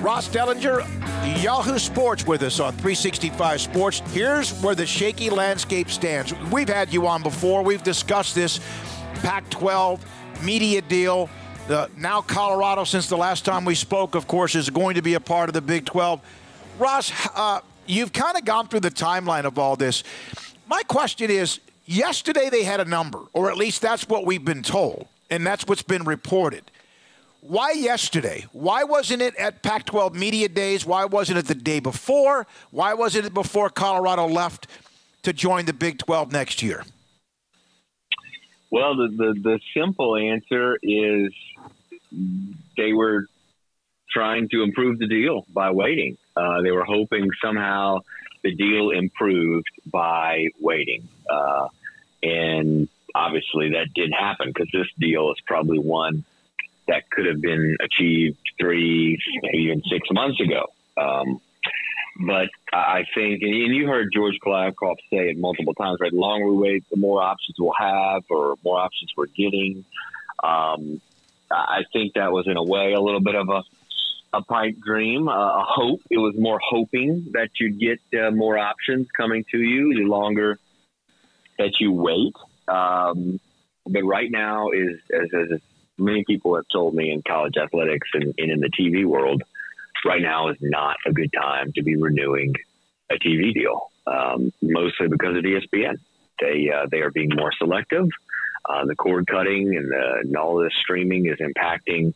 Ross Dellinger, Yahoo Sports with us on 365 Sports. Here's where the shaky landscape stands. We've had you on before. We've discussed this Pac-12 media deal. Now Colorado, since the last time we spoke, of course, is going to be a part of the Big 12. Ross, you've kind of gone through the timeline of all this. My question is, yesterday they had a number, or at least that's what we've been told, and that's what's been reported. Why yesterday? Why wasn't it at Pac-12 Media Days? Why wasn't it the day before? Why wasn't it before Colorado left to join the Big 12 next year? Well, the simple answer is they were trying to improve the deal by waiting. They were hoping somehow the deal improved by waiting. And obviously that didn't happen because this deal is probably one that could have been achieved 3, maybe even 6 months ago. But I think, and you heard George Kliavkoff say it multiple times, right? The longer we wait, the more options we'll have or more options we're getting. I think that was, in a way, a little bit of a pipe dream, a hope. It was more hoping that you'd get more options coming to you the longer that you wait. But right now is, as many people have told me in college athletics and in the TV world, right now is not a good time to be renewing a TV deal, mostly because of ESPN. They are being more selective. The cord cutting and all this streaming is impacting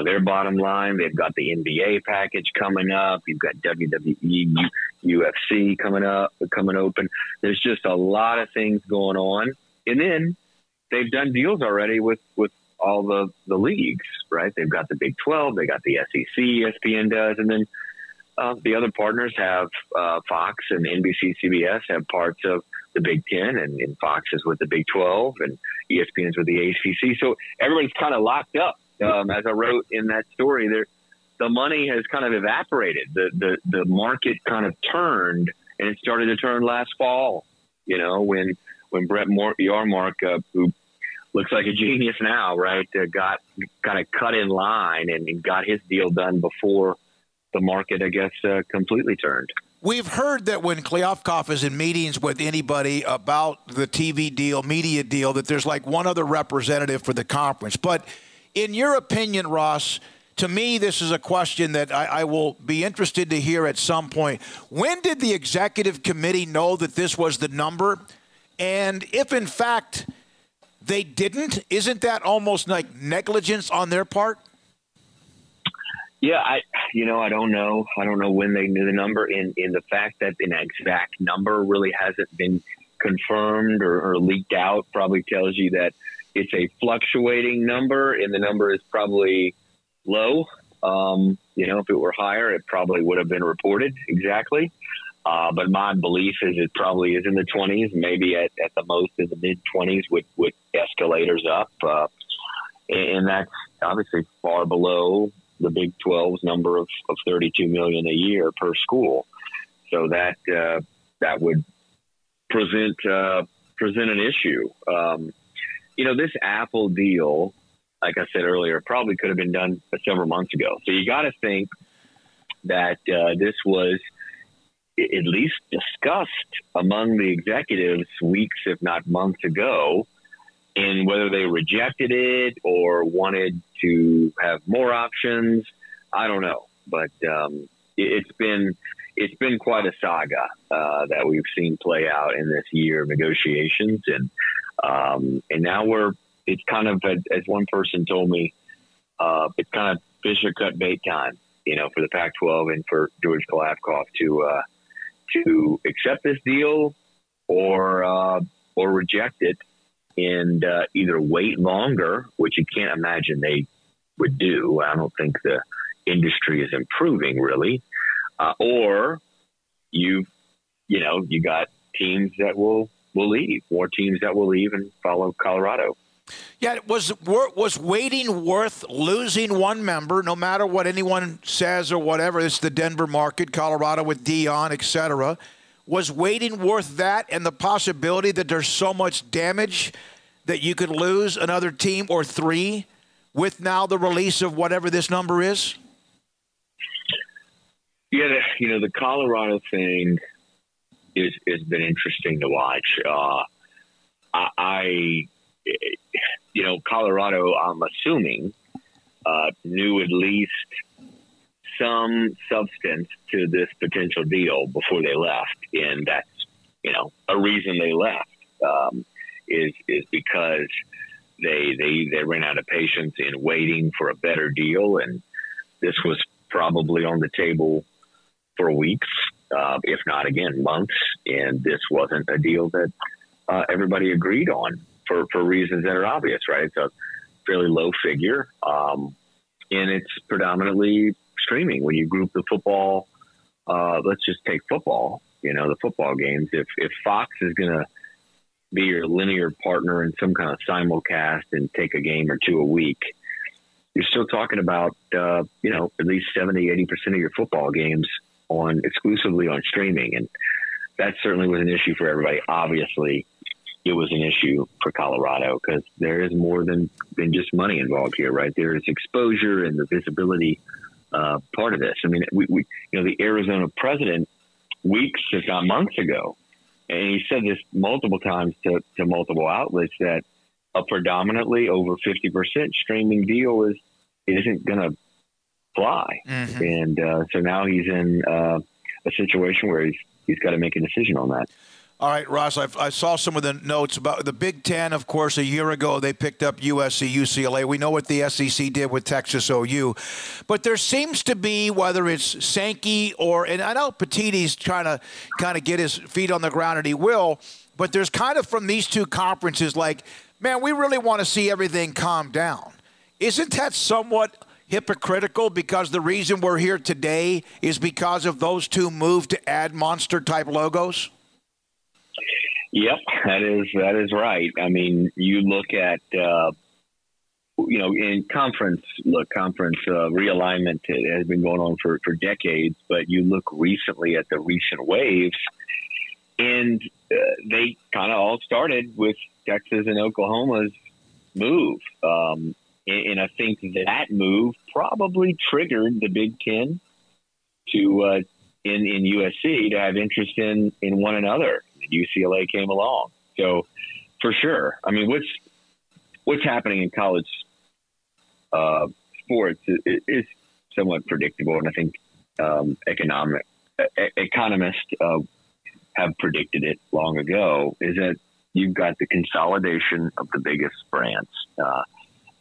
their bottom line. They've got the NBA package coming up. You've got WWE, UFC coming open. There's just a lot of things going on. And then they've done deals already with all the leagues, right? They've got the Big 12, they got the SEC, ESPN does, and then the other partners have Fox and NBC, CBS have parts of the Big 10, and Fox is with the Big 12, and ESPN is with the ACC. So everybody's kind of locked up. As I wrote in that story, the money has kind of evaporated. The market kind of turned, and it started to turn last fall. You know, when Brett Yormark, who looks like a genius now, right, got kind of cut in line and got his deal done before the market, I guess, completely turned. We've heard that when Kliavkoff is in meetings with anybody about the TV deal, media deal, that there's like one other representative for the conference. But in your opinion, Ross, to me, this is a question that I will be interested to hear at some point. When did the executive committee know that this was the number? And if, in fact, they didn't, isn't that almost like negligence on their part? Yeah, I don't know. I don't know when they knew the number. In the fact that an exact number really hasn't been confirmed or leaked out probably tells you that it's a fluctuating number, and the number is probably low. If it were higher, it probably would have been reported exactly. But my belief is it probably is in the 20s, maybe at the most in the mid-20s with escalators up. And that's obviously far below the Big 12's number of $32 million a year per school. So that would present an issue. This Apple deal, like I said earlier, probably could have been done several months ago. So you got to think that this was at least discussed among the executives weeks, if not months ago, and whether they rejected it or wanted to have more options, I don't know. But it's been quite a saga that we've seen play out in this year of negotiations, and now it's kind of, as one person told me, it's kind of fish or cut bait time, for the Pac-12 and for George Kliavkoff to accept this deal or reject it, and either wait longer, which you can't imagine they would do. I don't think the industry is improving really, or you got teams that will leave, more teams that will leave and follow Colorado. Yeah, was waiting worth losing one member, no matter what anyone says or whatever? It's the Denver market, Colorado with Dion, et cetera. Was waiting worth that and the possibility that there's so much damage that you could lose another team or three with now the release of whatever this number is? Yeah, the Colorado thing has been interesting to watch. Colorado, I'm assuming, knew at least some substance to this potential deal before they left, and that's a reason they left is because they ran out of patience in waiting for a better deal, and this was probably on the table for weeks, if not again months, and this wasn't a deal that everybody agreed on for reasons that are obvious, right? It's a fairly low figure, and it's predominantly streaming. When you group the football, let's just take football, the football games. If Fox is going to be your linear partner in some kind of simulcast and take a game or two a week, you're still talking about, at least 70, 80% of your football games exclusively on streaming. And that certainly was an issue for everybody. Obviously, it was an issue for Colorado because there is more than just money involved here, right? There is exposure and the visibility part of this. I mean, we the Arizona president weeks, if not months ago, and he said this multiple times to multiple outlets, that a predominantly over 50% streaming deal isn't going to fly. Mm-hmm. And so now he's in a situation where he's got to make a decision on that. All right, Ross, I saw some of the notes about the Big Ten. Of course, a year ago, they picked up USC, UCLA. We know what the SEC did with Texas OU. But there seems to be, whether it's Sankey and I know Petitti's trying to kind of get his feet on the ground, and he will, but there's kind of from these two conferences like, man, we really want to see everything calm down. Isn't that somewhat hypocritical because the reason we're here today is because of those two moves to add monster-type logos? Yep, that is right. I mean, you look at, in conference realignment has been going on for decades, but you look recently at the recent waves, and they kind of all started with Texas and Oklahoma's move. And I think that move probably triggered the Big Ten to in USC to have interest in one another. UCLA came along, so for sure. I mean, what's happening in college sports is somewhat predictable, and I think economists have predicted it long ago. Is that you've got the consolidation of the biggest brands,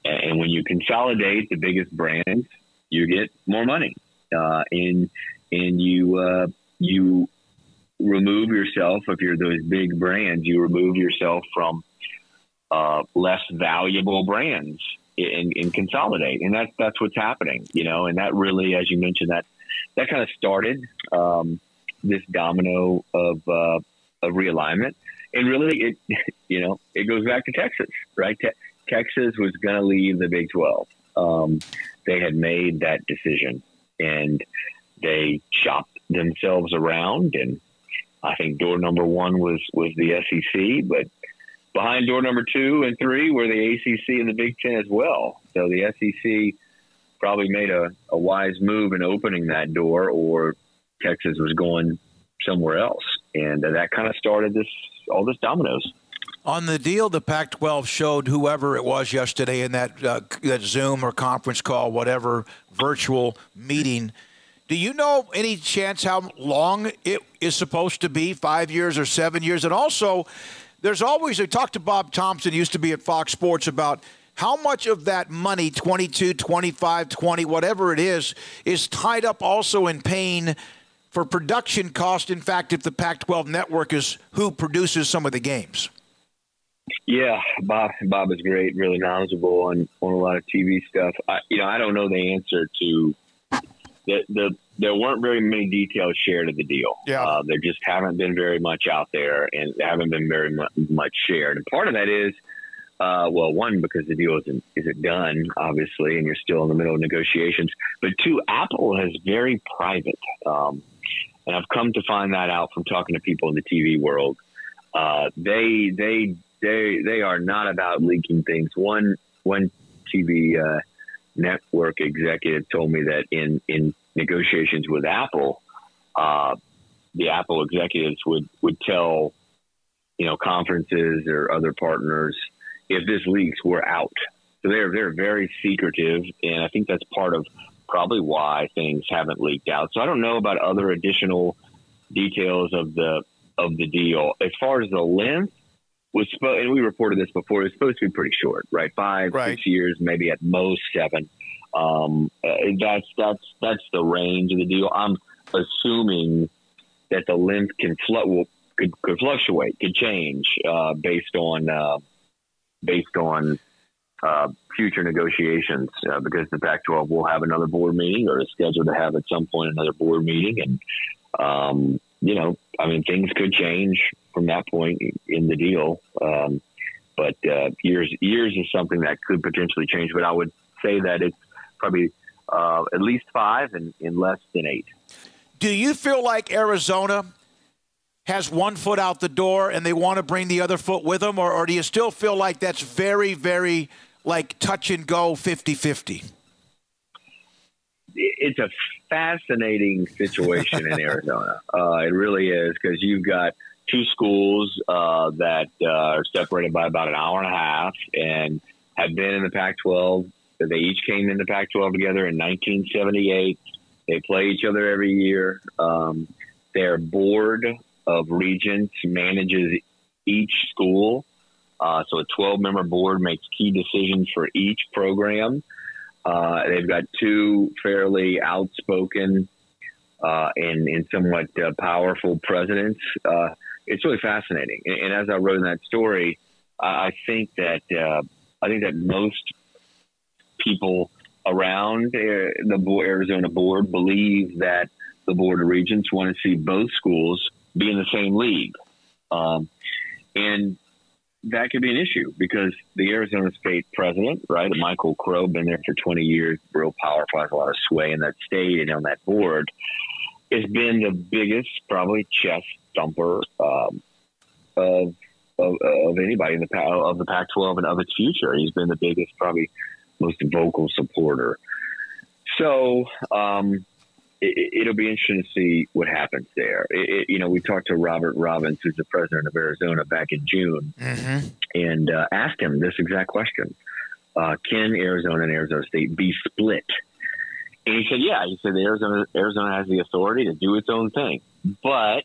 and when you consolidate the biggest brands, you get more money, and you remove yourself, if you're those big brands, you remove yourself from less valuable brands and consolidate. And that's what's happening, and that really, as you mentioned, that kind of started this domino of realignment. And really it goes back to Texas, right? Texas was going to leave the Big 12. They had made that decision and they shopped themselves around, and I think door number one was the SEC, but behind door number 2 and 3 were the ACC and the Big Ten as well. So the SEC probably made a wise move in opening that door, or Texas was going somewhere else. And that kind of started all this dominoes. On the deal, the Pac-12 showed whoever it was yesterday in that Zoom or conference call, whatever, virtual meeting. Do you know any chance how long it is supposed to be, 5 years or 7 years? And also, there's always, I talked to Bob Thompson, used to be at Fox Sports, about how much of that money, 22, 25, 20, whatever it is tied up also in paying for production cost. In fact, if the Pac-12 network is who produces some of the games. Yeah, Bob is great, really knowledgeable on a lot of TV stuff. I don't know the answer to there weren't very many details shared of the deal. Yeah. There just haven't been very much out there, and haven't been very much shared. And part of that is, one, because the deal isn't done, obviously, and you're still in the middle of negotiations. But two, Apple is very private, and I've come to find that out from talking to people in the TV world. They are not about leaking things. One TV network executive told me that in negotiations with Apple, the Apple executives would tell, conferences or other partners, if this leaks, we're out. So they're very secretive, and I think that's part of probably why things haven't leaked out. So I don't know about other additional details of the deal. As far as the length, and we reported this before, it was supposed to be pretty short, right? 5-6 years, maybe at most 7. That's the range of the deal. I'm assuming that the length could fluctuate, could change based on future negotiations, because the Pac-12 will have another board meeting, or is scheduled to have at some point another board meeting, and things could change from that point in the deal. But years is something that could potentially change. But I would say that it's probably at least 5 and less than 8. Do you feel like Arizona has one foot out the door and they want to bring the other foot with them, or do you still feel like that's very, very like touch and go 50-50? It's a fascinating situation in Arizona. It really is, because you've got 2 schools that are separated by about an hour and a half and have been in the Pac-12. They each came in the Pac-12 together in 1978. They play each other every year. Their board of regents manages each school. So a 12-member board makes key decisions for each program. They've got 2 fairly outspoken and somewhat powerful presidents. It's really fascinating. And as I wrote in that story, I think that most people around the Arizona board believe that the Board of Regents want to see both schools be in the same league. And that could be an issue, because the Arizona State president, right, Michael Crow, been there for 20 years, real powerful, has a lot of sway in that state and on that board, has been the biggest, probably, chest thumper of anybody of the Pac-12 and of its future. He's been the biggest, probably most vocal supporter. So it'll be interesting to see what happens there. We talked to Robert Robbins, who's the president of Arizona, back in June, and asked him this exact question. Can Arizona and Arizona State be split? And he said, yeah. He said Arizona has the authority to do its own thing. But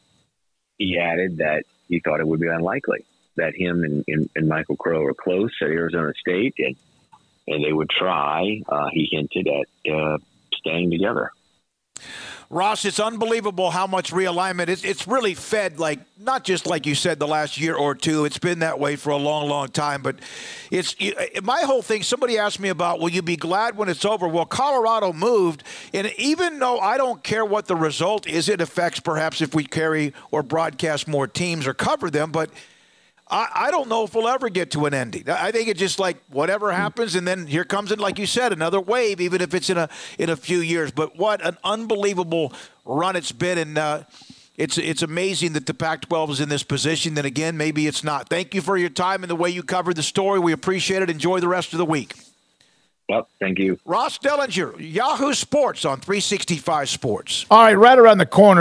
he added that he thought it would be unlikely, that him and Michael Crow are close at Arizona State, and they would try. He hinted at staying together. Ross, it's unbelievable how much realignment it's really fed, like, not just like you said the last year or two. It's been that way for a long, long time. But it's my whole thing. Somebody asked me about, will you be glad when it's over? Well, Colorado moved, and even though I don't care what the result is, it affects perhaps if we carry or broadcast more teams or cover them. But I don't know if we'll ever get to an ending. I think it's just like whatever happens, and then here comes it, like you said, another wave, even if it's in a few years. But what an unbelievable run it's been, and it's amazing that the Pac-12 is in this position. Then again, maybe it's not. Thank you for your time and the way you covered the story. We appreciate it. Enjoy the rest of the week. Well, thank you. Ross Dellenger, Yahoo Sports on 365 Sports. All right, right around the corner.